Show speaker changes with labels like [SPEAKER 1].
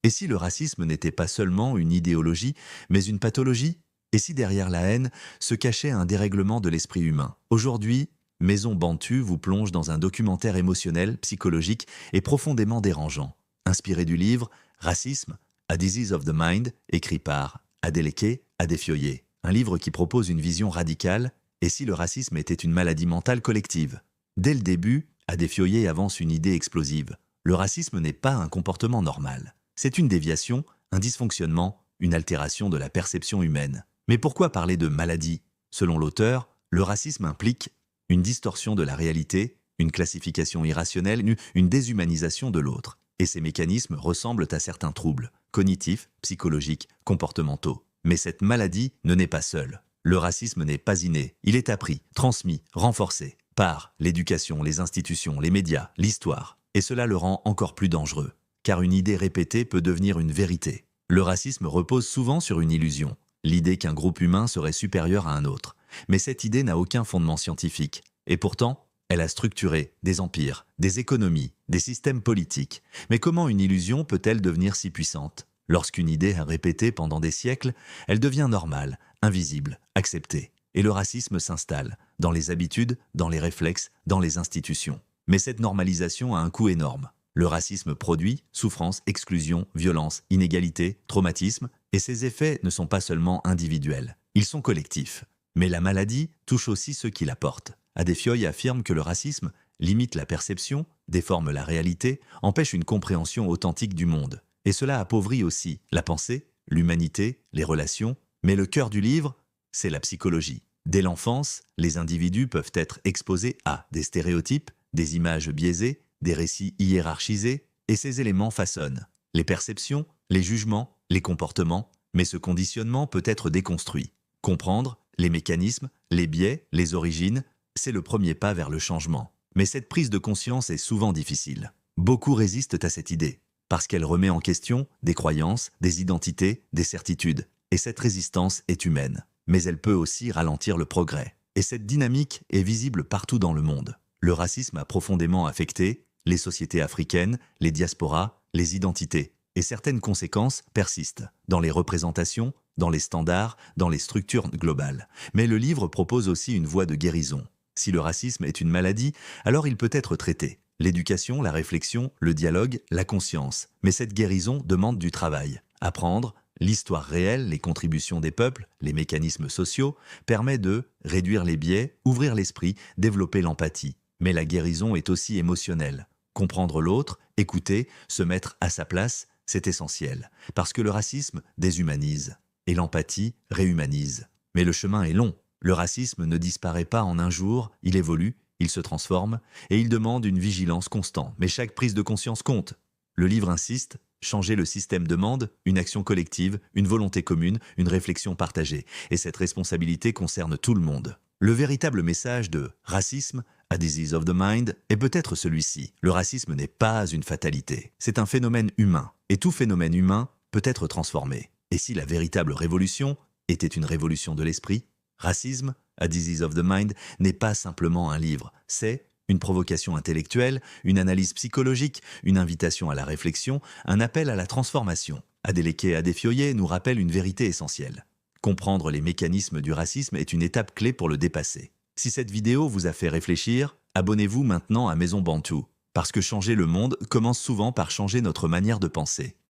[SPEAKER 1] Et si le racisme n'était pas seulement une idéologie, mais une pathologie? Et si derrière la haine se cachait un dérèglement de l'esprit humain? Aujourd'hui, Maison Bantu vous plonge dans un documentaire émotionnel, psychologique et profondément dérangeant. Inspiré du livre Racisme, A Disease of the Mind, écrit par Adeleke Adefioye. Un livre qui propose une vision radicale, et si le racisme était une maladie mentale collective? Dès le début, Adefioye avance une idée explosive. Le racisme n'est pas un comportement normal. C'est une déviation, un dysfonctionnement, une altération de la perception humaine. Mais pourquoi parler de maladie? Selon l'auteur, le racisme implique une distorsion de la réalité, une classification irrationnelle, une déshumanisation de l'autre. Et ces mécanismes ressemblent à certains troubles, cognitifs, psychologiques, comportementaux. Mais cette maladie ne naît pas seule. Le racisme n'est pas inné, il est appris, transmis, renforcé par l'éducation, les institutions, les médias, l'histoire. Et cela le rend encore plus dangereux, car une idée répétée peut devenir une vérité. Le racisme repose souvent sur une illusion, l'idée qu'un groupe humain serait supérieur à un autre. Mais cette idée n'a aucun fondement scientifique. Et pourtant, elle a structuré des empires, des économies, des systèmes politiques. Mais comment une illusion peut-elle devenir si puissante? Lorsqu'une idée est répétée pendant des siècles, elle devient normale, invisible, acceptée. Et le racisme s'installe, dans les habitudes, dans les réflexes, dans les institutions. Mais cette normalisation a un coût énorme. Le racisme produit souffrance, exclusion, violence, inégalité, traumatisme, et ces effets ne sont pas seulement individuels, ils sont collectifs. Mais la maladie touche aussi ceux qui la portent. Adefioye affirme que le racisme limite la perception, déforme la réalité, empêche une compréhension authentique du monde. Et cela appauvrit aussi la pensée, l'humanité, les relations. Mais le cœur du livre, c'est la psychologie. Dès l'enfance, les individus peuvent être exposés à des stéréotypes, des images biaisées, des récits hiérarchisés, et ces éléments façonnent les perceptions, les jugements, les comportements, mais ce conditionnement peut être déconstruit. Comprendre les mécanismes, les biais, les origines, c'est le premier pas vers le changement. Mais cette prise de conscience est souvent difficile. Beaucoup résistent à cette idée, parce qu'elle remet en question des croyances, des identités, des certitudes. Et cette résistance est humaine. Mais elle peut aussi ralentir le progrès. Et cette dynamique est visible partout dans le monde. Le racisme a profondément affecté les sociétés africaines, les diasporas, les identités. Et certaines conséquences persistent dans les représentations, dans les standards, dans les structures globales. Mais le livre propose aussi une voie de guérison. Si le racisme est une maladie, alors il peut être traité. L'éducation, la réflexion, le dialogue, la conscience. Mais cette guérison demande du travail. Apprendre l'histoire réelle, les contributions des peuples, les mécanismes sociaux, permet de réduire les biais, ouvrir l'esprit, développer l'empathie. Mais la guérison est aussi émotionnelle. Comprendre l'autre, écouter, se mettre à sa place, c'est essentiel. Parce que le racisme déshumanise. Et l'empathie réhumanise. Mais le chemin est long. Le racisme ne disparaît pas en un jour, il évolue, il se transforme, et il demande une vigilance constante. Mais chaque prise de conscience compte. Le livre insiste, changer le système demande une action collective, une volonté commune, une réflexion partagée. Et cette responsabilité concerne tout le monde. Le véritable message de Racisme, A Disease of the Mind est peut-être celui-ci. Le racisme n'est pas une fatalité, c'est un phénomène humain. Et tout phénomène humain peut être transformé. Et si la véritable révolution était une révolution de l'esprit? Racisme, A Disease of the Mind n'est pas simplement un livre, c'est une provocation intellectuelle, une analyse psychologique, une invitation à la réflexion, un appel à la transformation. Adeleke Adefioye nous rappelle une vérité essentielle. Comprendre les mécanismes du racisme est une étape clé pour le dépasser. Si cette vidéo vous a fait réfléchir, abonnez-vous maintenant à Maison Bantu, parce que changer le monde commence souvent par changer notre manière de penser.